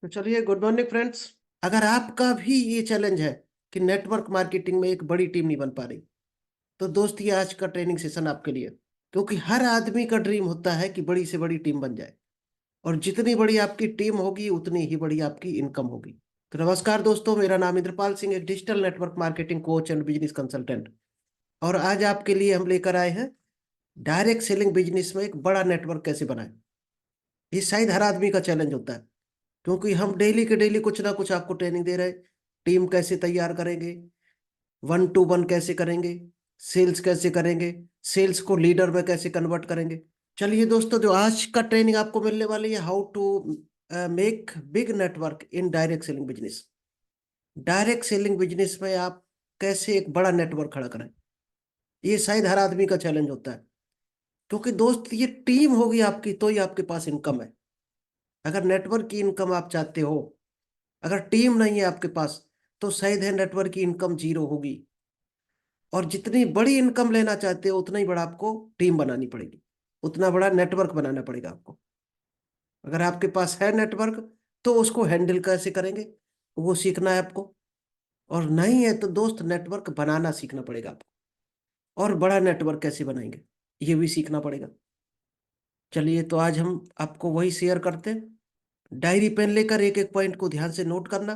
तो चलिए, good morning friends. अगर आपका भी ये चैलेंज है कि नेटवर्क मार्केटिंग में एक बड़ी टीम नहीं बन पा रही, तो दोस्त ये आज का ट्रेनिंग सेशन आपके लिए। क्योंकि हर आदमी का ड्रीम होता है कि बड़ी से बड़ी टीम बन जाए, और जितनी बड़ी आपकी टीम होगी उतनी ही बड़ी आपकी इनकम होगी। तो नमस्कार दोस्तों, मेरा नाम इंद्रपाल सिंह, एक digital network marketing coach and business consultant. और आज आपके लिए हम लेकर आए हैं डायरेक्ट सेलिंग बिजनेस में एक बड़ा नेटवर्क कैसे बनाएं। ये शायद हर आदमी का चैलेंज होता है, क्योंकि हम डेली के डेली कुछ ना कुछ आपको ट्रेनिंग दे रहे हैं। टीम कैसे तैयार करेंगे, वन टू वन कैसे करेंगे, सेल्स कैसे करेंगे, सेल्स को लीडर में कैसे कन्वर्ट करेंगे। चलिए दोस्तों, जो आज का ट्रेनिंग आपको मिलने वाली है, how to make big network in direct selling business. Direct selling business में आप कैसे एक बड़ा नेटवर्क खड़ा करें, ये शायद हर आदमी का चैलेंज होता है। क्योंकि दोस्त, ये टीम होगी आपकी तो ही आपके पास इनकम है। अगर नेटवर्क की इनकम आप चाहते हो, अगर टीम नहीं है आपके पास, तो शायद है नेटवर्क की इनकम जीरो होगी। और जितनी बड़ी इनकम लेना चाहते हो, उतना ही बड़ा आपको टीम बनानी पड़ेगी, उतना बड़ा नेटवर्क बनाना पड़ेगा आपको। अगर आपके पास है नेटवर्क, तो उसको हैंडल कैसे करेंगे वो सीखना है आपको। और नहीं है तो दोस्त, नेटवर्क बनाना सीखना पड़ेगा आपको। और बड़ा नेटवर्क कैसे बनाएंगे, ये भी सीखना पड़ेगा। चलिए, तो आज हम आपको वही शेयर करते हैं। डायरी पेन लेकर एक एक पॉइंट को ध्यान से नोट करना,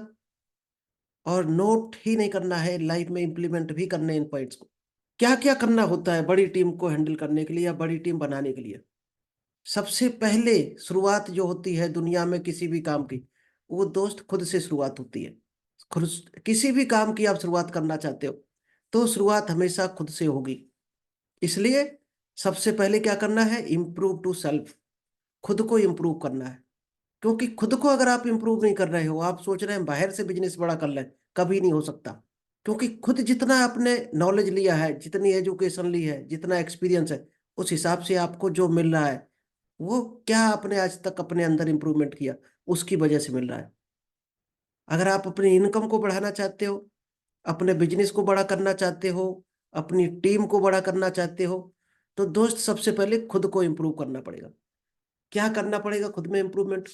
और नोट ही नहीं करना है, लाइफ में इंप्लीमेंट भी करने इन पॉइंट्स को। क्या क्या करना होता है बड़ी टीम को हैंडल करने के लिए या बड़ी टीम बनाने के लिए। सबसे पहले शुरुआत जो होती है दुनिया में किसी भी काम की, वो दोस्त खुद से शुरुआत होती है। खुद, किसी भी काम की आप शुरुआत करना चाहते हो, तो शुरुआत हमेशा खुद से होगी। इसलिए सबसे पहले क्या करना है, इम्प्रूव टू सेल्फ। खुद को इम्प्रूव करना है। क्योंकि खुद को अगर आप इम्प्रूव नहीं कर रहे हो, आप सोच रहे हैं बाहर से बिजनेस बड़ा कर लें, कभी नहीं हो सकता। क्योंकि खुद जितना आपने नॉलेज लिया है, जितनी एजुकेशन ली है, जितना एक्सपीरियंस है, उस हिसाब से आपको जो मिल रहा है, वो क्या आपने आज तक अपने अंदर इंप्रूवमेंट किया, उसकी वजह से मिल रहा है। अगर आप अपनी इनकम को बढ़ाना चाहते हो, अपने बिजनेस को बड़ा करना चाहते हो, अपनी टीम को बड़ा करना चाहते हो, तो दोस्त सबसे पहले खुद को इम्प्रूव करना पड़ेगा। क्या करना पड़ेगा खुद में इम्प्रूवमेंट?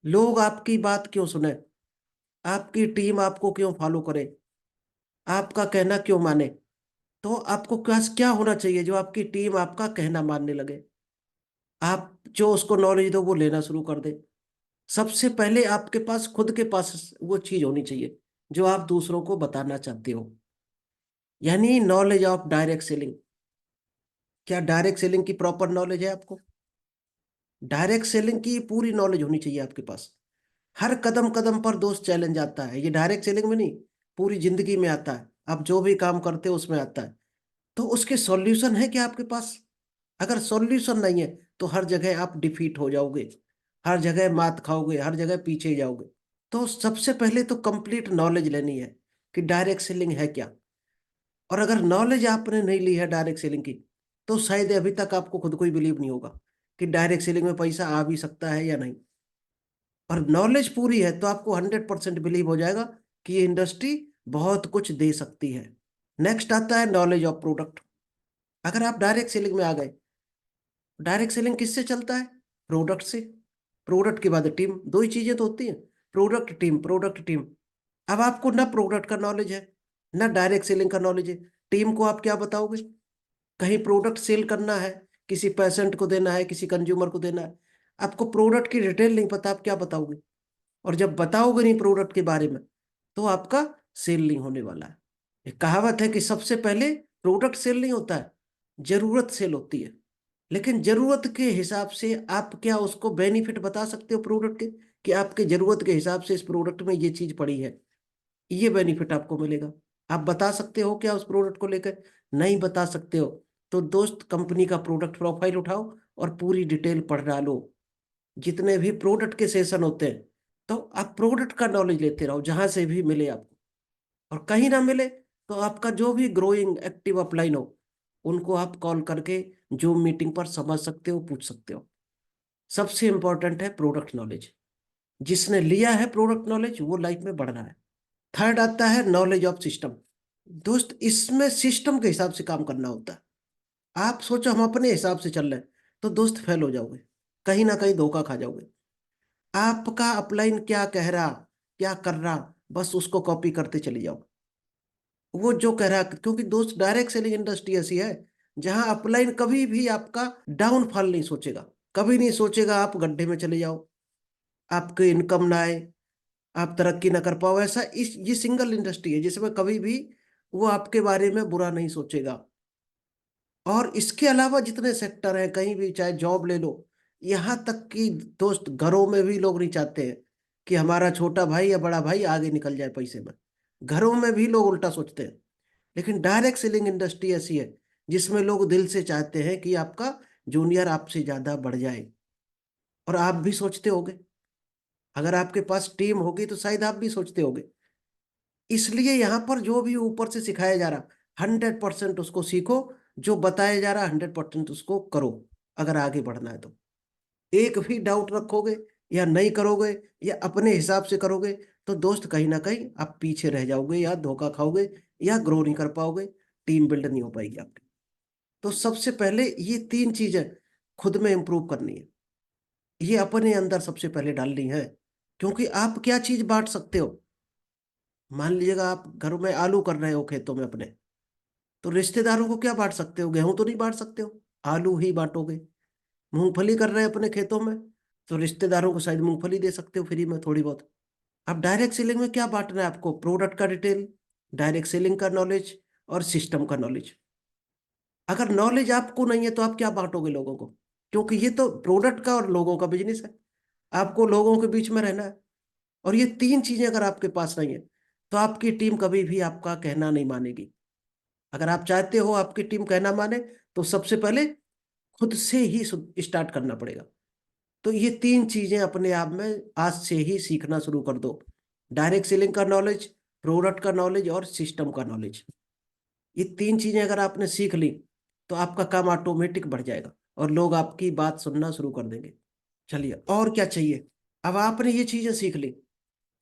लोग आपकी बात क्यों सुने, आपकी टीम आपको क्यों फॉलो करे, आपका कहना क्यों माने? तो आपको क्या क्या होना चाहिए जो आपकी टीम आपका कहना मानने लगे, आप जो उसको नॉलेज दो वो लेना शुरू कर दे। सबसे पहले आपके पास, खुद के पास वो चीज होनी चाहिए जो आप दूसरों को बताना चाहते हो, यानी नॉलेज ऑफ डायरेक्ट सेलिंग। क्या डायरेक्ट सेलिंग की प्रॉपर नॉलेज है आपको? डायरेक्ट सेलिंग की पूरी नॉलेज होनी चाहिए आपके पास। हर कदम कदम पर दोस्त चैलेंज आता है, ये डायरेक्ट सेलिंग में नहीं, पूरी जिंदगी में आता है। आप जो भी काम करते हो उसमें आता है। तो उसके सॉल्यूशन है क्या आपके पास? अगर सॉल्यूशन नहीं है, तो हर जगह आप डिफीट हो जाओगे, हर जगह मात खाओगे, हर जगह पीछे जाओगे। तो सबसे पहले तो कंप्लीट नॉलेज लेनी है कि डायरेक्ट सेलिंग है क्या। और अगर नॉलेज आपने नहीं ली है डायरेक्ट सेलिंग की, तो शायद अभी तक आपको खुद को ही बिलीव नहीं होगा कि डायरेक्ट सेलिंग में पैसा आ भी सकता है या नहीं। और नॉलेज पूरी है तो आपको 100% बिलीव हो जाएगा कि ये इंडस्ट्री बहुत कुछ दे सकती है। नेक्स्ट आता है नॉलेज ऑफ प्रोडक्ट। अगर आप डायरेक्ट सेलिंग में आ गए, डायरेक्ट सेलिंग किससे चलता है? प्रोडक्ट से। प्रोडक्ट के बाद टीम, दो ही चीजें तो होती हैं, प्रोडक्ट टीम, प्रोडक्ट टीम। अब आपको ना प्रोडक्ट का नॉलेज है, ना डायरेक्ट सेलिंग का नॉलेज है, टीम को आप क्या बताओगे? कहीं प्रोडक्ट सेल करना है, किसी पेशेंट को देना है, किसी कंज्यूमर को देना है, आपको प्रोडक्ट की डिटेल नहीं पता, आप क्या बताओगे? और जब बताओगे नहीं प्रोडक्ट के बारे में, तो आपका सेल नहीं होने वाला है। एक कहावत है कि सबसे पहले प्रोडक्ट सेल नहीं होता है, जरूरत सेल होती है। लेकिन जरूरत के हिसाब से आप क्या उसको बेनिफिट बता सकते हो प्रोडक्ट के, कि आपके जरूरत के हिसाब से इस प्रोडक्ट में ये चीज पड़ी है, ये बेनिफिट आपको मिलेगा। आप बता सकते हो क्या उस प्रोडक्ट को लेकर? नहीं बता सकते हो। तो दोस्त, कंपनी का प्रोडक्ट प्रोफाइल उठाओ और पूरी डिटेल पढ़ डालो। जितने भी प्रोडक्ट के सेशन होते हैं, तो आप प्रोडक्ट का नॉलेज लेते रहो जहां से भी मिले आपको। और कहीं ना मिले, तो आपका जो भी ग्रोइंग एक्टिव अपलाइन हो, उनको आप कॉल करके जूम मीटिंग पर समझ सकते हो, पूछ सकते हो। सबसे इंपॉर्टेंट है प्रोडक्ट नॉलेज। जिसने लिया है प्रोडक्ट नॉलेज, वो लाइफ में बढ़ रहा है। थर्ड आता है नॉलेज ऑफ सिस्टम। दोस्त, इसमें सिस्टम के हिसाब से काम करना होता है। आप सोचो हम अपने हिसाब से चल रहे हैं, तो दोस्त फेल हो जाओगे, कहीं ना कहीं धोखा खा जाओगे। आपका अपलाइन क्या कह रहा, क्या कर रहा, बस उसको कॉपी करते चले जाओ। वो जो कह रहा, क्योंकि दोस्त डायरेक्ट सेलिंग इंडस्ट्री ऐसी है जहां अपलाइन कभी भी आपका डाउनफॉल नहीं सोचेगा, कभी नहीं सोचेगा आप गड्ढे में चले जाओ, आपके इनकम ना आए, आप तरक्की ना कर पाओ। ऐसा इस ये सिंगल इंडस्ट्री है जिसमें कभी भी वो आपके बारे में बुरा नहीं सोचेगा। और इसके अलावा जितने सेक्टर हैं कहीं भी, चाहे जॉब ले लो, यहाँ तक कि दोस्त घरों में भी लोग नहीं चाहते हैं कि हमारा छोटा भाई या बड़ा भाई आगे निकल जाए पैसे में। घरों में भी लोग उल्टा सोचते हैं। लेकिन डायरेक्ट सेलिंग इंडस्ट्री ऐसी है जिसमें लोग दिल से चाहते हैं कि आपका जूनियर आपसे ज्यादा बढ़ जाए। और आप भी सोचते होगे, अगर आपके पास टीम होगी तो शायद आप भी सोचते होगे। इसलिए यहाँ पर जो भी ऊपर से सिखाया जा रहा, 100% उसको सीखो। जो बताया जा रहा 100% उसको करो। अगर आगे बढ़ना है तो एक भी डाउट रखोगे या नहीं करोगे या अपने हिसाब से करोगे तो दोस्त कहीं ना कहीं आप पीछे रह जाओगे या धोखा खाओगे या ग्रो नहीं कर पाओगे, टीम बिल्ड नहीं हो पाएगी आपकी। तो सबसे पहले ये 3 चीजें खुद में इंप्रूव करनी है, ये अपने अंदर सबसे पहले डालनी है। क्योंकि आप क्या चीज बांट सकते हो। मान लीजिएगा आप घर में आलू कर रहे हो खेतों में अपने, तो रिश्तेदारों को क्या बांट सकते हो, गेहूं तो नहीं बांट सकते हो, आलू ही बांटोगे। मूंगफली कर रहे हैं अपने खेतों में, तो रिश्तेदारों को शायद मूंगफली दे सकते हो फ्री में थोड़ी बहुत। अब डायरेक्ट सेलिंग में क्या बांटना है आपको, प्रोडक्ट का डिटेल, डायरेक्ट सेलिंग का नॉलेज और सिस्टम का नॉलेज। अगर नॉलेज आपको नहीं है तो आप क्या बांटोगे लोगों को, क्योंकि ये तो प्रोडक्ट का और लोगों का बिजनेस है, आपको लोगों के बीच में रहना है। और ये 3 चीजें अगर आपके पास नहीं है तो आपकी टीम कभी भी आपका कहना नहीं मानेगी। अगर आप चाहते हो आपकी टीम कहना माने तो सबसे पहले खुद से ही स्टार्ट करना पड़ेगा। तो ये 3 चीजें अपने आप में आज से ही सीखना शुरू कर दो। डायरेक्ट सेलिंग का नॉलेज, प्रोडक्ट का नॉलेज और सिस्टम का नॉलेज। ये 3 चीजें अगर आपने सीख ली तो आपका काम ऑटोमेटिक बढ़ जाएगा और लोग आपकी बात सुनना शुरू कर देंगे। चलिए और क्या चाहिए। अब आपने ये चीजें सीख ली,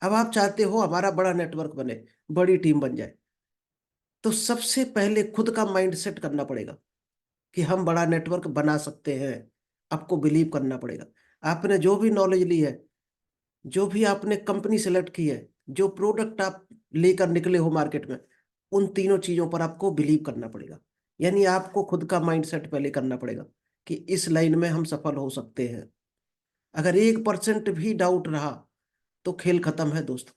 अब आप चाहते हो हमारा बड़ा नेटवर्क बने, बड़ी टीम बन जाए। तो सबसे पहले खुद का माइंड सेट करना पड़ेगा कि हम बड़ा नेटवर्क बना सकते हैं। आपको बिलीव करना पड़ेगा। आपने जो भी नॉलेज ली है, जो भी आपने कंपनी सेलेक्ट की है, जो प्रोडक्ट आप लेकर निकले हो मार्केट में, उन तीनों चीजों पर आपको बिलीव करना पड़ेगा। यानी आपको खुद का माइंड सेट पहले करना पड़ेगा कि इस लाइन में हम सफल हो सकते हैं। अगर 1% भी डाउट रहा तो खेल खत्म है दोस्त।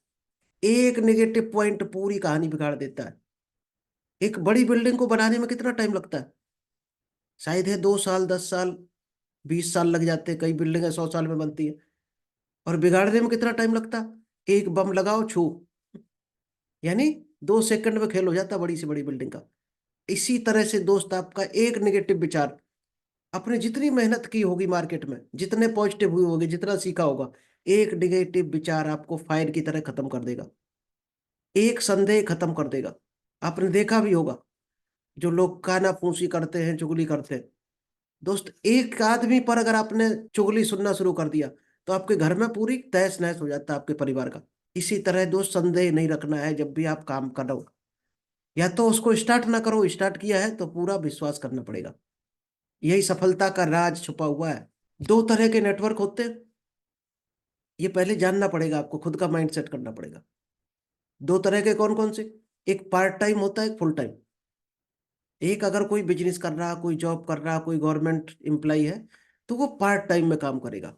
एक नेगेटिव पॉइंट पूरी कहानी बिगाड़ देता है। एक बड़ी बिल्डिंग को बनाने में कितना टाइम लगता है, शायद है 2 साल, 10 साल, 20 साल लग जाते हैं। कई बिल्डिंगें 100 साल में बनती है। और बिगाड़ने में कितना टाइम लगता है, एक बम लगाओ छू, यानी 2 सेकंड में खेल हो जाता है बड़ी से बड़ी बिल्डिंग का। इसी तरह से दोस्त आपका एक नेगेटिव विचार, आपने जितनी मेहनत की होगी मार्केट में, जितने पॉजिटिव हुए होगे, जितना सीखा होगा, एक नेगेटिव विचार आपको फायर की तरह खत्म कर देगा, एक संदेह खत्म कर देगा। आपने देखा भी होगा जो लोग काना फूसी करते हैं, चुगली करते हैं, दोस्त एक आदमी पर अगर आपने चुगली सुनना शुरू कर दिया तो आपके घर में पूरी तहस नहस हो जाता है आपके परिवार का। इसी तरह दोस्त संदेह नहीं रखना है जब भी आप काम करो। या तो उसको स्टार्ट ना करो, स्टार्ट किया है तो पूरा विश्वास करना पड़ेगा। यही सफलता का राज छुपा हुआ है। 2 तरह के नेटवर्क होते हैं, ये पहले जानना पड़ेगा आपको, खुद का माइंड सेट करना पड़ेगा। 2 तरह के कौन कौन से, एक पार्ट टाइम होता है, एक फुल टाइम। एक अगर कोई बिजनेस कर रहा, कोई जॉब कर रहा, कोई गवर्नमेंट एम्प्लॉय है तो वो पार्ट टाइम में काम करेगा।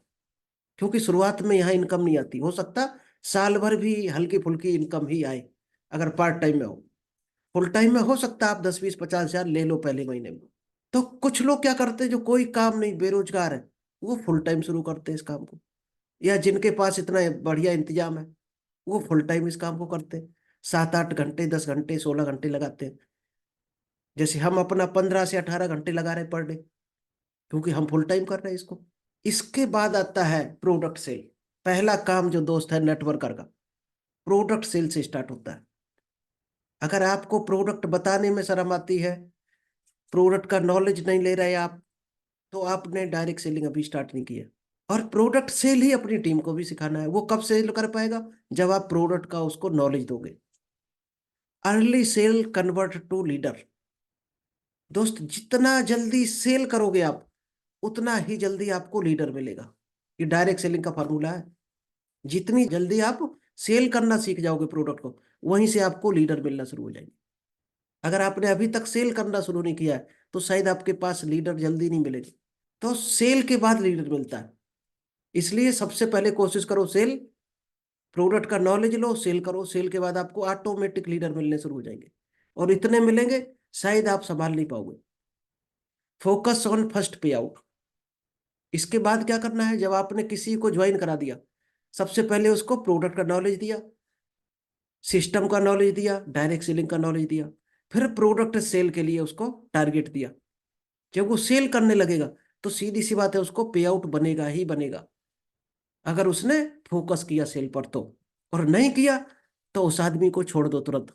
क्योंकि शुरुआत में यहाँ इनकम नहीं आती, हो सकता साल भर भी हल्की फुल्की इनकम ही आए अगर पार्ट टाइम में हो। फुल टाइम में हो सकता है आप 10, 20, 50 हजार ले लो पहले महीने में। तो कुछ लोग क्या करते हैं, जो कोई काम नहीं, बेरोजगार है, वो फुल टाइम शुरू करते हैं इस काम को। या जिनके पास इतना बढ़िया इंतजाम है वो फुल टाइम इस काम को करते हैं। 7, 8 घंटे, 10 घंटे, 16 घंटे लगाते हैं। जैसे हम अपना 15 से 18 घंटे लगा रहे हैं पर डे, क्योंकि हम फुल टाइम कर रहे हैं इसको। इसके बाद आता है प्रोडक्ट सेल। पहला काम जो दोस्त है नेटवर्कर का, प्रोडक्ट सेल से स्टार्ट होता है। अगर आपको प्रोडक्ट बताने में शर्म आती है, प्रोडक्ट का नॉलेज नहीं ले रहे आप, तो आपने डायरेक्ट सेलिंग अभी स्टार्ट नहीं किया। और प्रोडक्ट सेल ही अपनी टीम को भी सिखाना है। वो कब सेल कर पाएगा, जब आप प्रोडक्ट का उसको नॉलेज दोगे। Early sale convert to leader. दोस्त जितना जल्दी सेल करोगे आप, उतना ही जल्दी आपको लीडर मिलेगा। ये डायरेक्ट सेलिंग का फॉर्मूला है। जितनी जल्दी आप सेल करना सीख जाओगे प्रोडक्ट को, वहीं से आपको लीडर मिलना शुरू हो जाएंगे। अगर आपने अभी तक सेल करना शुरू नहीं किया है तो शायद आपके पास लीडर जल्दी नहीं मिलेगी। तो सेल के बाद लीडर मिलता है। इसलिए सबसे पहले कोशिश करो सेल, प्रोडक्ट का नॉलेज लो, सेल करो। सेल के बाद आपको ऑटोमेटिक लीडर मिलने शुरू हो जाएंगे, और इतने मिलेंगे शायद आप संभाल नहीं पाओगे। फोकस ऑन फर्स्ट पे आउट। इसके बाद क्या करना है, जब आपने किसी को ज्वाइन करा दिया, सबसे पहले उसको प्रोडक्ट का नॉलेज दिया, सिस्टम का नॉलेज दिया, डायरेक्ट सेलिंग का नॉलेज दिया, फिर प्रोडक्ट सेल के लिए उसको टारगेट दिया। जब वो सेल करने लगेगा तो सीधी सी बात है, उसको पे आउट बनेगा ही बनेगा, अगर उसने फोकस किया सेल पर तो। और नहीं किया तो उस आदमी को छोड़ दो, तुरंत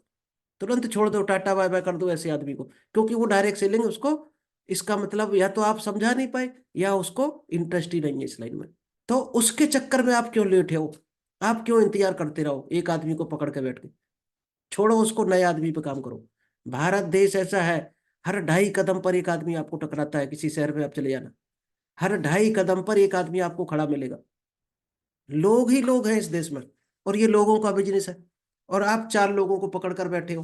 तुरंत छोड़ दो, टाटा बाय बाय कर दो ऐसे आदमी को, क्योंकि वो डायरेक्ट सेलिंग उसको, इसका मतलब या तो आप समझा नहीं पाए या उसको इंटरेस्ट ही नहीं है इस लाइन में। तो उसके चक्कर में आप क्यों लेटे हो, आप क्यों इंतजार करते रहो एक आदमी को पकड़ के बैठ के। छोड़ो उसको, नए आदमी पे काम करो। भारत देश ऐसा है, हर 2.5 कदम पर एक आदमी आपको टकराता है। किसी शहर में आप चले जाना, हर 2.5 कदम पर एक आदमी आपको खड़ा मिलेगा। लोग ही लोग हैं इस देश में, और ये लोगों का बिजनेस है। और आप 4 लोगों को पकड़ कर बैठे हो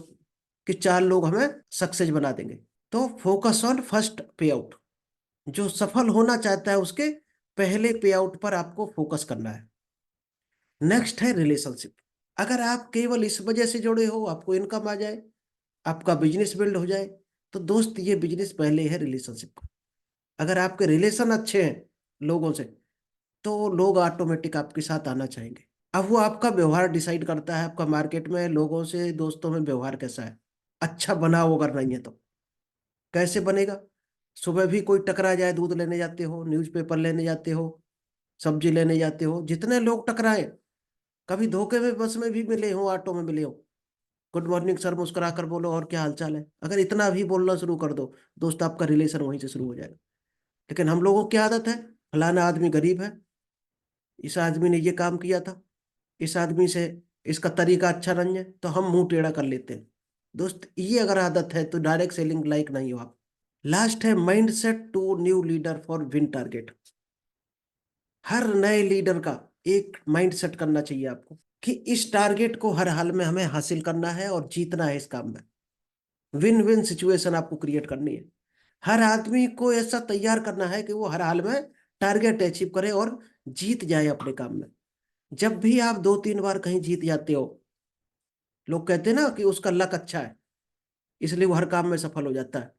कि 4 लोग हमें सक्सेस बना देंगे। तो फोकस ऑन फर्स्ट पे आउट। जो सफल होना चाहता है उसके पहले पे आउट पर आपको फोकस करना है। नेक्स्ट है रिलेशनशिप। अगर आप केवल इस वजह से जुड़े हो आपको इनकम आ जाए, आपका बिजनेस बिल्ड हो जाए, तो दोस्त ये बिजनेस पहले है रिलेशनशिप। अगर आपके रिलेशन अच्छे हैं लोगों से, तो लोग ऑटोमेटिक आपके साथ आना चाहेंगे। अब वो आपका व्यवहार डिसाइड करता है, आपका मार्केट में लोगों से दोस्तों में व्यवहार कैसा है। अच्छा बनाओ, अगर नहीं है तो कैसे बनेगा। सुबह भी कोई टकरा जाए, दूध लेने जाते हो, न्यूज़पेपर लेने जाते हो, सब्जी लेने जाते हो, जितने लोग टकराए, कभी धोखे में बस में भी मिले हो, ऑटो में मिले हो, गुड मॉर्निंग सर मुस्कुरा कर बोलो और क्या हालचाल है, अगर इतना भी बोलना शुरू कर दो दोस्त, आपका रिलेशन वहीं से शुरू हो जाएगा। लेकिन हम लोगों की आदत है, फलाना आदमी गरीब है, इस आदमी ने ये काम किया था, इस आदमी से इसका तरीका अच्छा नहीं है, तो हम मुंह टेढ़ा कर लेते हैं। दोस्त ये अगर आदत है तो डायरेक्ट सेलिंग लाइक नहीं हो आप। लास्ट है mind set to new leader for win target. हर नए लीडर का एक माइंड सेट करना चाहिए आपको कि इस टारगेट को हर हाल में हमें हासिल करना है और जीतना है इस काम में। विन विन सिचुएशन आपको क्रिएट करनी है। हर आदमी को ऐसा तैयार करना है कि वो हर हाल में टारगेट अचीव करे और जीत जाए अपने काम में। जब भी आप 2-3 बार कहीं जीत जाते हो, लोग कहते हैं ना कि उसका लक अच्छा है, इसलिए वो हर काम में सफल हो जाता है।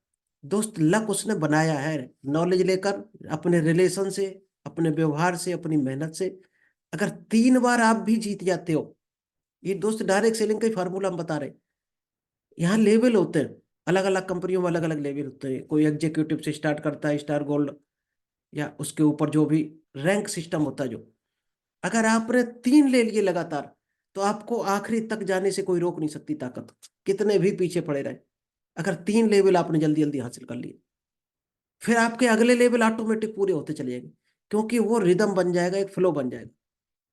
दोस्त लक उसने बनाया है नॉलेज लेकर, अपने रिलेशन से, अपने व्यवहार से, अपनी मेहनत से। अगर 3 बार आप भी जीत जाते हो, ये दोस्त डायरेक्ट सेलिंग का ही फार्मूला हम बता रहे हैं। यहाँ लेवल होते हैं, अलग अलग कंपनियों में अलग अलग लेवल होते हैं। कोई एग्जीक्यूटिव से स्टार्ट करता है, स्टार गोल्ड, या उसके ऊपर जो भी रैंक सिस्टम होता है जो। अगर आपने 3 ले लिए लगातार, तो आपको आखिरी तक जाने से कोई रोक नहीं सकती ताकत, कितने भी पीछे पड़े रहे। अगर 3 लेवल आपने जल्दी जल्दी हासिल कर लिए, फिर आपके अगले लेवल ऑटोमेटिक पूरे होते चले जाएंगे, क्योंकि वो रिदम बन जाएगा, एक फ्लो बन जाएगा।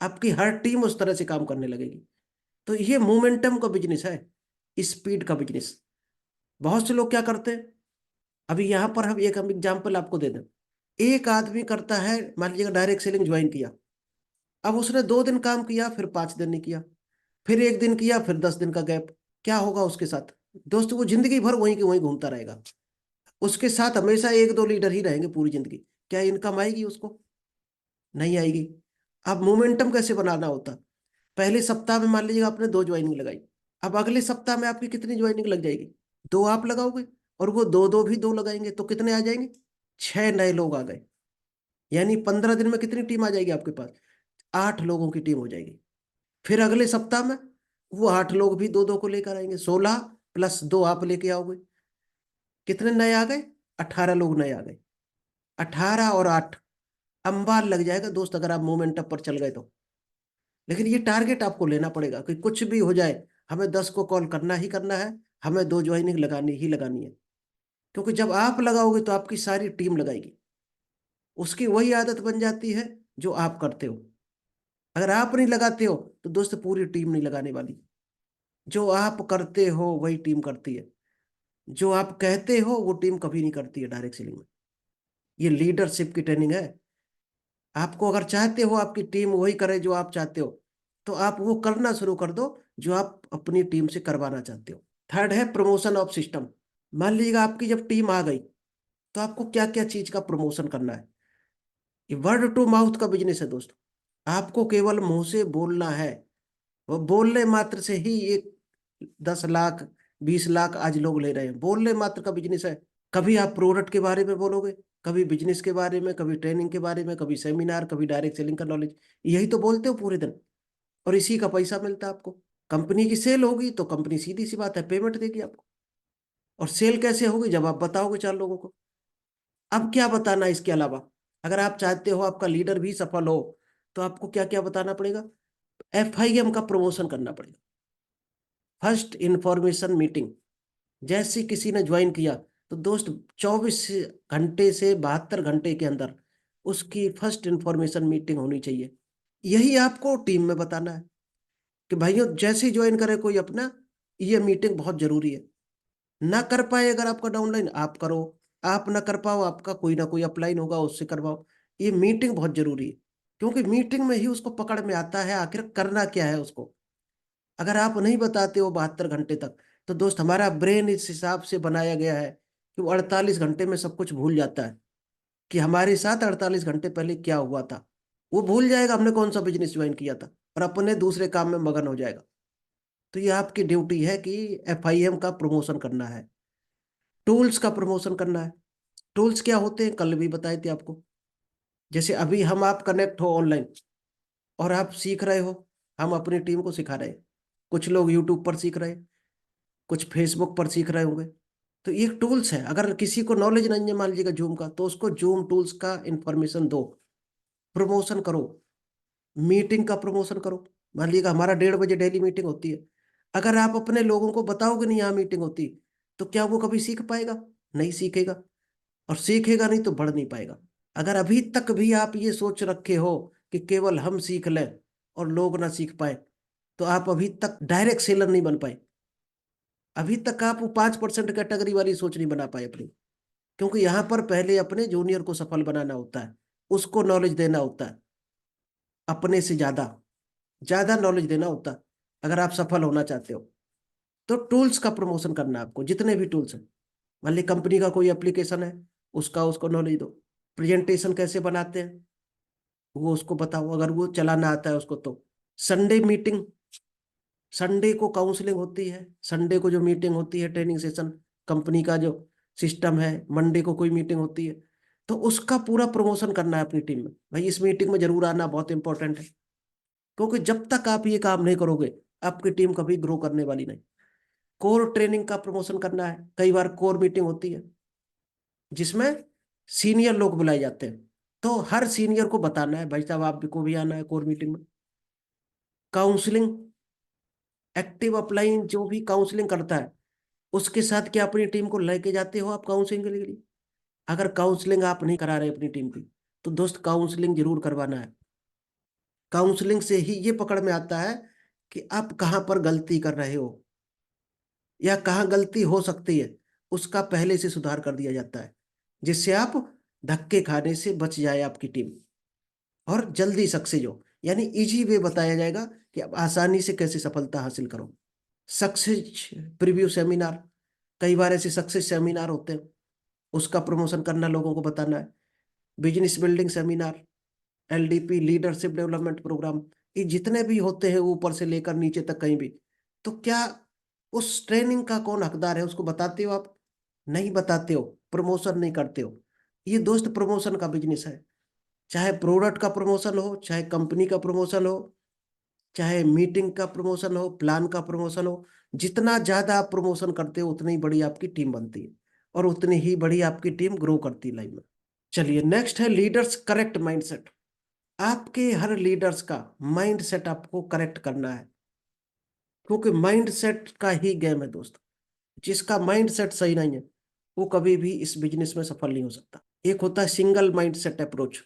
आपकी हर टीम उस तरह से काम करने लगेगी। तो ये मोमेंटम का बिजनेस है, स्पीड का बिजनेस। बहुत से लोग क्या करते हैं, अभी यहाँ पर हम एग्जाम्पल आपको दे दें। एक आदमी करता है, मान लीजिएगा डायरेक्ट सेलिंग ज्वाइन किया, अब उसने 2 दिन काम किया, फिर 5 दिन नहीं किया, फिर 1 दिन किया, फिर 10 दिन का गैप। क्या होगा उसके साथ दोस्त, वो जिंदगी भर वहीं की वहीं घूमता रहेगा। उसके साथ हमेशा 1-2 लीडर ही रहेंगे पूरी जिंदगी। क्या इनकम आएगी उसको, नहीं आएगी। अब मोमेंटम कैसे बनाना होता, पहले सप्ताह में मान लीजिए आपने 2 ज्वाइनिंग लगाई, अब अगले सप्ताह में आपकी कितनी ज्वाइनिंग लग जाएगी, 2 आप लगाओगे, और वो दो दो भी 2 लगाएंगे, तो कितने आ जाएंगे, 6 नए लोग आ गए। यानी 15 दिन में कितनी टीम आ जाएगी आपके पास, 8 लोगों की टीम हो जाएगी। फिर अगले सप्ताह में वो 8 लोग भी 2-2 को लेकर आएंगे, 16 + 2 आप लेके आओगे, कितने नए आ गए, 18 लोग नए आ गए। 18 और 8, अंबार लग जाएगा दोस्त, अगर आप मोमेंटम पर चल गए तो। लेकिन ये टारगेट आपको लेना पड़ेगा कि कुछ भी हो जाए, हमें 10 को कॉल करना ही करना है, हमें 2 ज्वाइनिंग लगानी ही लगानी है। क्योंकि जब आप लगाओगे तो आपकी सारी टीम लगाएगी, उसकी वही आदत बन जाती है जो आप करते हो। अगर आप नहीं लगाते हो तो दोस्त पूरी टीम नहीं लगाने वाली। जो आप करते हो वही टीम करती है, जो आप कहते हो वो टीम कभी नहीं करती है डायरेक्ट सेलिंग में। ये लीडरशिप की ट्रेनिंग है। आपको अगर चाहते हो आपकी टीम वही करे जो आप चाहते हो, तो आप वो करना शुरू कर दो जो आप अपनी टीम से करवाना चाहते हो। थर्ड है प्रमोशन ऑफ सिस्टम। मान लीजिएगा आपकी जब टीम आ गई तो आपको क्या क्या चीज का प्रमोशन करना है। ये वर्ड टू माउथ का बिजनेस है दोस्तों। आपको केवल मुंह से बोलना है। वो बोलने मात्र से ही एक 10 लाख 20 लाख आज लोग ले रहे हैं, बोलने मात्र का बिजनेस है। कभी आप प्रोडक्ट के बारे में बोलोगे, कभी बिजनेस के बारे में, कभी ट्रेनिंग के बारे में, कभी सेमिनार, कभी डायरेक्ट सेलिंग का नॉलेज। यही तो बोलते हो पूरे दिन, और इसी का पैसा मिलता है आपको। कंपनी की सेल होगी तो कंपनी सीधी सी बात है पेमेंट देगी आपको। और सेल कैसे होगी, जब आप बताओगे 4 लोगों को। अब क्या बताना है इसके अलावा। अगर आप चाहते हो आपका लीडर भी सफल हो तो आपको क्या क्या बताना पड़ेगा। FIM का प्रमोशन करना पड़ेगा। First information meeting. जैसे किसी ने ज्वाइन किया तो दोस्त 24 घंटे से 72 घंटे के अंदर उसकी फर्स्ट इंफॉर्मेशन मीटिंग होनी चाहिए। यही आपको टीम में बताना है कि भाइयों जैसे ही ज्वाइन करे कोई अपना, ये मीटिंग बहुत जरूरी है। ना कर पाए अगर आपका डाउनलाइन, आप करो। आप ना कर पाओ, आपका कोई ना कोई अपलाइन होगा उससे करवाओ। ये मीटिंग बहुत जरूरी है, क्योंकि मीटिंग में ही उसको पकड़ में आता है आखिर करना क्या है उसको। अगर आप नहीं बताते हो 72 घंटे तक, तो दोस्त हमारा ब्रेन इस हिसाब से बनाया गया है कि वो 48 घंटे में सब कुछ भूल जाता है कि हमारे साथ 48 घंटे पहले क्या हुआ था। वो भूल जाएगा हमने कौन सा बिजनेस ज्वाइन किया था, और अपने दूसरे काम में मगन हो जाएगा। तो ये आपकी ड्यूटी है कि FIM का प्रमोशन करना है। टूल्स का प्रमोशन करना है। टूल्स क्या होते हैं कल भी बताए थे आपको। जैसे अभी हम आप कनेक्ट हो ऑनलाइन और आप सीख रहे हो, हम अपनी टीम को सिखा रहे हैं। कुछ लोग यूट्यूब पर सीख रहे हैं, कुछ फेसबुक पर सीख रहे होंगे। तो ये टूल्स है। अगर किसी को नॉलेज नहीं है मान लीजिएगा जूम का, तो उसको जूम टूल्स का इंफॉर्मेशन दो, प्रमोशन करो। मीटिंग का प्रमोशन करो। मान लीजिएगा हमारा 1:30 बजे डेली मीटिंग होती है। अगर आप अपने लोगों को बताओगे नहीं यहाँ मीटिंग होती, तो क्या वो कभी सीख पाएगा। नहीं सीखेगा, और सीखेगा नहीं तो बढ़ नहीं पाएगा। अगर अभी तक भी आप ये सोच रखे हो कि केवल हम सीख लें और लोग ना सीख पाए, तो आप अभी तक डायरेक्ट सेलर नहीं बन पाए। अभी तक आप वो 5% कैटेगरी वाली सोच नहीं बना पाए अपनी। क्योंकि यहाँ पर पहले अपने जूनियर को सफल बनाना होता है, उसको नॉलेज देना होता है, अपने से ज्यादा ज्यादा नॉलेज देना होता है अगर आप सफल होना चाहते हो। तो टूल्स का प्रमोशन करना है आपको, जितने भी टूल्स हैं। मान ली कंपनी का कोई एप्लीकेशन है, उसका उसको नॉलेज दो। प्रेजेंटेशन कैसे बनाते हैं वो उसको बताओ, अगर वो चलाना आता है उसको तो। संडे मीटिंग, संडे को काउंसलिंग होती है, संडे को जो मीटिंग होती है ट्रेनिंग सेशन, कंपनी का जो सिस्टम है, मंडे को कोई मीटिंग होती है। तो उसका पूरा प्रमोशन करना है अपनी टीम में, भाई इस मीटिंग में जरूर आना, बहुत इंपॉर्टेंट है। क्योंकि जब तक आप ये काम नहीं करोगे आपकी टीम कभी ग्रो करने वाली नहीं। कोर ट्रेनिंग का प्रमोशन करना है। कई बार कोर मीटिंग होती है जिसमें सीनियर लोग बुलाए जाते हैं, तो हर सीनियर को बताना है भाई साहब आप भी को भी आना है कोर मीटिंग में। काउंसलिंग, एक्टिव अपलाइन जो भी काउंसलिंग करता है उसके साथ क्या अपनी टीम को लेके जाते हो आप काउंसलिंग के लिए। अगर काउंसलिंग आप नहीं करा रहे अपनी टीम की, तो दोस्त काउंसलिंग जरूर करवाना है। काउंसलिंग से ही ये पकड़ में आता है कि आप कहाँ पर गलती कर रहे हो या कहाँ गलती हो सकती है, उसका पहले से सुधार कर दिया जाता है, जिससे आप धक्के खाने से बच जाए आपकी टीम, और जल्दी सक्सेस हो। यानी इजी वे बताया जाएगा कि आप आसानी से कैसे सफलता हासिल करो। सक्सेस प्रीव्यू सेमिनार, कई बार ऐसे सक्सेस सेमिनार होते हैं, उसका प्रमोशन करना, लोगों को बताना है। Business building seminar, LDP leadership development program, ये जितने भी होते हैं ऊपर से लेकर नीचे तक कहीं भी, तो क्या उस ट्रेनिंग का कौन हकदार है उसको बताते हो आप। नहीं बताते हो, प्रमोशन नहीं करते हो। ये दोस्त प्रमोशन का बिजनेस है। चाहे प्रोडक्ट का प्रमोशन हो, चाहे कंपनी का प्रमोशन हो, चाहे मीटिंग का प्रमोशन हो, प्लान का प्रमोशन हो। जितना ज्यादा आप प्रमोशन करते हो उतनी बड़ी आपकी टीम बनती है, और उतनी ही बड़ी आपकी टीम ग्रो करती है लाइफ में। चलिए नेक्स्ट है लीडर्स करेक्ट माइंडसेट। आपके हर लीडर्स का माइंडसेट आपको करेक्ट करना है, क्योंकि माइंडसेट का ही गेम है दोस्त। जिसका माइंडसेट सही नहीं है वो कभी भी इस बिजनेस में सफल नहीं हो सकता। एक होता है सिंगल माइंडसेट अप्रोच।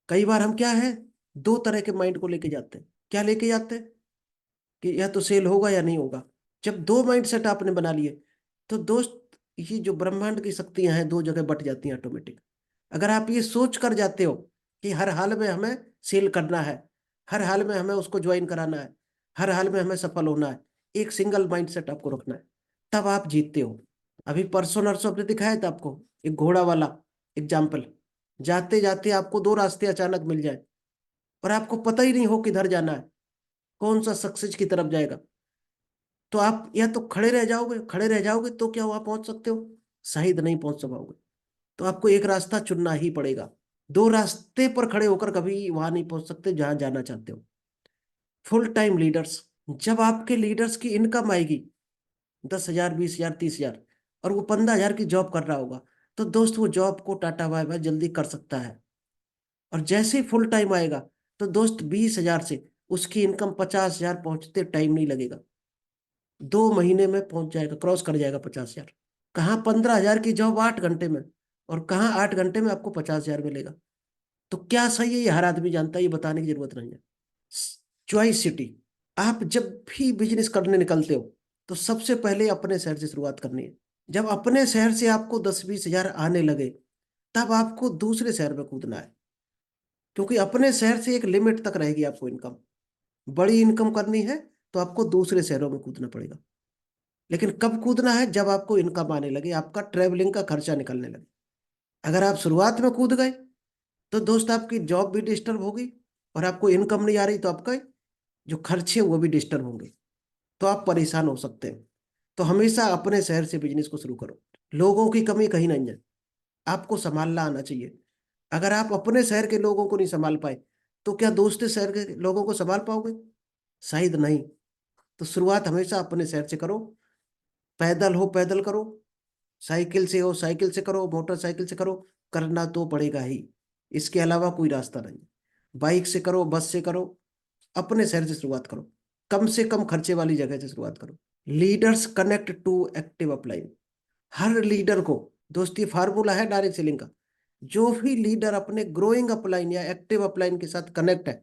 कई बार हम क्या है, दो तरह के माइंड को लेके जाते हैं। क्या लेके जाते हैं कि या तो सेल होगा या नहीं होगा। जब दो माइंडसेट आपने बना लिए तो दोस्त, ये जो ब्रह्मांड की शक्तियां हैं दो जगह बट जाती हैं ऑटोमेटिक। अगर आप ये सोच कर जाते हो कि हर हाल में हमें सेल करना है, हर हाल में हमें उसको ज्वाइन कराना है, हर हाल में हमें सफल होना है। एक सिंगल माइंडसेट आपको रखना है, तब आप जीतते हो। अभी परसों नरसों आपने दिखाया था आपको एक घोड़ा वाला एग्जाम्पल। जाते जाते आपको दो रास्ते अचानक मिल जाए और आपको पता ही नहीं हो किधर जाना है, कौन सा सक्सेस की तरफ जाएगा, तो आप या तो खड़े रह जाओगे, खड़े रह जाओगे तो क्या वहां पहुंच सकते हो? शायद नहीं पहुंच पाओगे। तो आपको एक रास्ता चुनना ही पड़ेगा। दो रास्ते पर खड़े होकर कभी वहां नहीं पहुंच सकते जहां जाना चाहते हो। फुल टाइम लीडर्स, जब आपके लीडर्स की इनकम आएगी 10,000, 20,000, 30,000, और वो 15,000 की जॉब कर रहा होगा, तो दोस्त वो जॉब को टाटा बाय बाय जल्दी कर सकता है। और जैसे ही फुल टाइम आएगा, तो दोस्त 20,000 से उसकी इनकम 50,000 पहुंचते टाइम नहीं लगेगा, 2 महीने में पहुंच जाएगा, क्रॉस कर जाएगा 50,000। कहाँ 15,000 की जॉब 8 घंटे में, और कहाँ 8 घंटे में आपको 50,000 मिलेगा। तो क्या सही है ये हर आदमी जानता है, ये बताने की जरूरत नहीं है। चॉइस सिटी, आप जब भी बिजनेस करने निकलते हो तो सबसे पहले अपने शहर से शुरुआत करनी है। जब अपने शहर से आपको 10-20 हजार आने लगे, तब आपको दूसरे शहर में कूदना है, क्योंकि अपने शहर से एक लिमिट तक रहेगी आपको इनकम। बड़ी इनकम करनी है तो आपको दूसरे शहरों में कूदना पड़ेगा। लेकिन कब कूदना है? जब आपको इनकम आने लगे, आपका ट्रेवलिंग का खर्चा निकलने लगे। अगर आप शुरुआत में कूद गए, तो दोस्त आपकी जॉब भी डिस्टर्ब होगी, और आपको इनकम नहीं आ रही तो आपका जो खर्चे वो भी डिस्टर्ब होंगे, तो आप परेशान हो सकते हैं। तो हमेशा अपने शहर से बिजनेस को शुरू करो। लोगों की कमी कहीं नहीं है, आपको संभालना आना चाहिए। अगर आप अपने शहर के लोगों को नहीं संभाल पाए, तो क्या दूसरे शहर के लोगों को संभाल पाओगे? शायद नहीं। तो शुरुआत हमेशा अपने शहर से करो। पैदल हो पैदल करो, साइकिल से हो साइकिल से करो, मोटरसाइकिल से करो, करना तो पड़ेगा ही। इसके अलावा कोई रास्ता नहीं। बाइक से करो, बस से करो, अपने शहर से शुरुआत करो। कम से कम खर्चे वाली जगह से शुरुआत करो। Leaders connect to active upline. हर लीडर को, दोस्त ये फार्मूला है डायरेक्ट सेलिंग का, जो भी लीडर अपने ग्रोइंग अपलाइन या एक्टिव अपलाइन के साथ कनेक्ट है,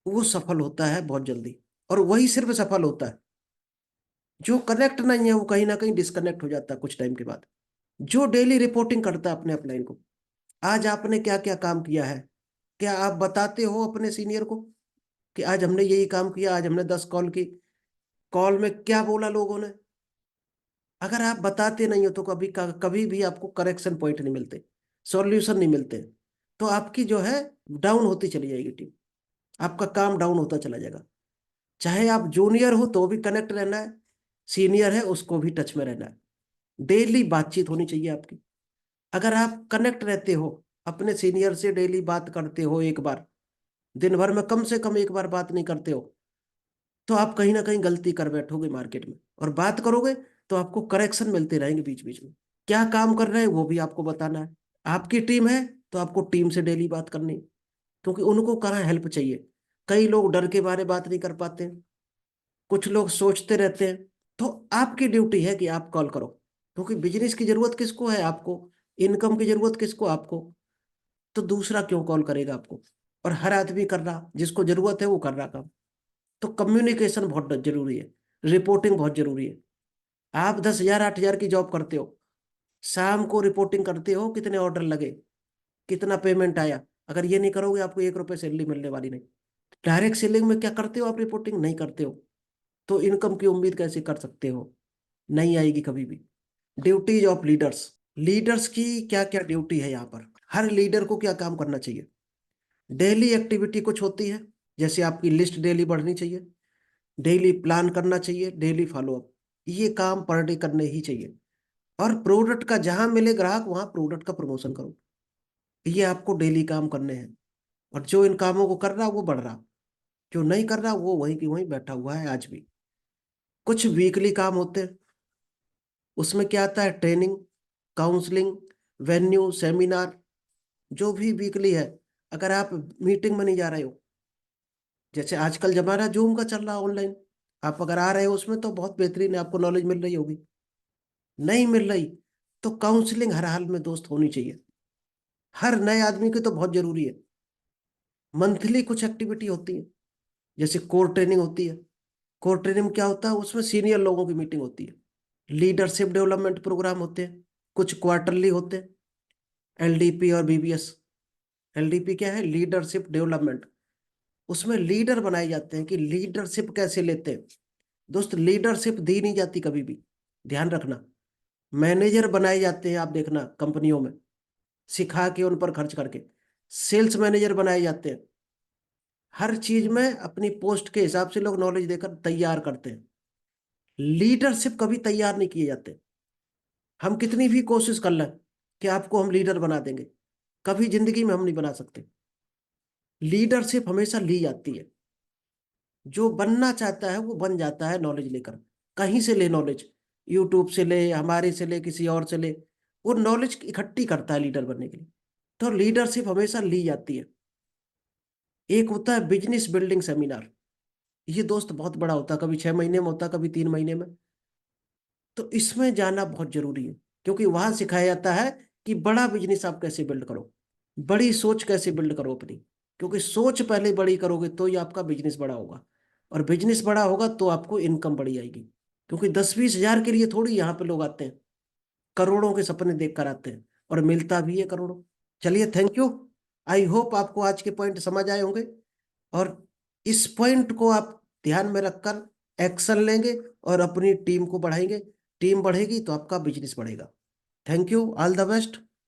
वो सफल होता है बहुत जल्दी। और वही सिर्फ सफल होता है, जो कनेक्ट नहीं है वो कहीं ना कहीं डिस्कनेक्ट हो जाता है कुछ टाइम के बाद। जो डेली रिपोर्टिंग करता है अपने अपलाइन को, आज आपने क्या क्या काम किया है, क्या आप बताते हो अपने सीनियर को कि आज हमने यही काम किया, आज हमने 10 कॉल की, कॉल में क्या बोला लोगों ने? अगर आप बताते नहीं हो तो कभी कभी भी आपको करेक्शन पॉइंट नहीं मिलते, सॉल्यूशन नहीं मिलते। तो आपकी जो है डाउन होती चली जाएगी टीम, आपका काम डाउन होता चला जाएगा। चाहे आप जूनियर हो तो भी कनेक्ट रहना है, सीनियर है उसको भी टच में रहना है। डेली बातचीत होनी चाहिए आपकी। अगर आप कनेक्ट रहते हो, अपने सीनियर से डेली बात करते हो, एक बार दिन भर में कम से कम एक बार बात नहीं करते हो, तो आप कहीं ना कहीं गलती कर बैठोगे मार्केट में। और बात करोगे तो आपको करेक्शन मिलते रहेंगे बीच बीच में। क्या काम कर रहे हैं वो भी आपको बताना है। आपकी टीम है तो आपको टीम से डेली बात करनी है, क्योंकि उनको कहाँ हेल्प चाहिए। कई लोग डर के बारे बात नहीं कर पाते हैं, कुछ लोग सोचते रहते हैं। तो आपकी ड्यूटी है कि आप कॉल करो, क्योंकि बिजनेस की जरूरत किसको है? आपको। इनकम की जरूरत किसको? आपको। तो दूसरा क्यों कॉल करेगा आपको? और हर आदमी कर रहा, जिसको जरूरत है वो कर रहा काम। तो कम्युनिकेशन बहुत जरूरी है, रिपोर्टिंग बहुत जरूरी है। आप 10,000, 8,000 की जॉब करते हो, शाम को रिपोर्टिंग करते हो कितने ऑर्डर लगे, कितना पेमेंट आया। अगर ये नहीं करोगे, आपको 1 रुपए सैलरी मिलने वाली नहीं। डायरेक्ट सेलिंग में क्या करते हो? आप रिपोर्टिंग नहीं करते हो, तो इनकम की उम्मीद कैसे कर सकते हो? नहीं आएगी कभी भी। ड्यूटीज ऑफ लीडर्स, लीडर्स की क्या क्या ड्यूटी है यहाँ पर, हर लीडर को क्या काम करना चाहिए। डेली एक्टिविटी कुछ होती है, जैसे आपकी लिस्ट डेली बढ़नी चाहिए, डेली प्लान करना चाहिए, डेली फॉलोअप, ये काम पर डे करने ही चाहिए। और प्रोडक्ट का जहां मिले ग्राहक वहां प्रोडक्ट का प्रमोशन करो, ये आपको डेली काम करने हैं। और जो इन कामों को कर रहा वो बढ़ रहा, जो नहीं कर रहा वो वहीं की वहीं बैठा हुआ है आज भी। कुछ वीकली काम होते हैं, उसमें क्या आता है? ट्रेनिंग, काउंसलिंग, वेन्यू, सेमिनार, जो भी वीकली है। अगर आप मीटिंग में नहीं जा रहे हो, जैसे आजकल जमाना जूम का चल रहा ऑनलाइन, आप अगर आ रहे हो उसमें तो बहुत बेहतरीन है, आपको नॉलेज मिल रही होगी। नहीं मिल रही तो काउंसलिंग हर हाल में दोस्त होनी चाहिए, हर नए आदमी की तो बहुत जरूरी है। मंथली कुछ एक्टिविटी होती है, जैसे कोर ट्रेनिंग होती है। कोर ट्रेनिंग क्या होता है? उसमें सीनियर लोगों की मीटिंग होती है। लीडरशिप डेवलपमेंट प्रोग्राम होते हैं, कुछ क्वार्टरली होते हैं, एलडीपी और बीबीएस। एलडीपी क्या है? Leadership development. उसमें लीडर बनाए जाते हैं कि लीडरशिप कैसे लेते हैं। दोस्त, लीडरशिप दी नहीं जाती कभी भी, ध्यान रखना। मैनेजर बनाए जाते हैं, आप देखना कंपनियों में, सिखा के उन पर खर्च करके। सेल्स मैनेजर बनाए जाते हैं। हर चीज में अपनी पोस्ट के हिसाब से लोग नॉलेज देकर तैयार करते हैं। लीडरशिप कभी तैयार नहीं किए जाते। हम कितनी भी कोशिश कर लें कि आपको हम लीडर बना देंगे, कभी जिंदगी में हम नहीं बना सकते। लीडरशिप हमेशा ली जाती है। जो बनना चाहता है वो बन जाता है नॉलेज लेकर। कहीं से ले नॉलेज, यूट्यूब से ले, हमारे से ले, किसी और से ले, वो नॉलेज इकट्ठी करता है लीडर बनने के लिए। तो लीडरशिप हमेशा ली जाती है। एक होता है बिजनेस बिल्डिंग सेमिनार। ये दोस्त बहुत बड़ा होता है, कभी 6 महीने में होता है, कभी 3 महीने में। तो इसमें जाना बहुत जरूरी है, क्योंकि वहां सिखाया जाता है कि बड़ा बिजनेस आप कैसे बिल्ड करो, बड़ी सोच कैसे बिल्ड करो अपनी। क्योंकि सोच पहले बड़ी करोगे तो ही आपका बिजनेस बड़ा होगा, और बिजनेस बड़ा होगा तो आपको इनकम बड़ी आएगी। क्योंकि 10-20 हजार के लिए थोड़ी यहाँ पे लोग आते हैं, करोड़ों के सपने देख कर आते हैं, और मिलता भी है करोड़ों। चलिए, थैंक यू। आई होप आपको आज के पॉइंट समझ आए होंगे, और इस पॉइंट को आप ध्यान में रखकर एक्शन लेंगे और अपनी टीम को बढ़ाएंगे। टीम बढ़ेगी तो आपका बिजनेस बढ़ेगा। Thank you, all the best.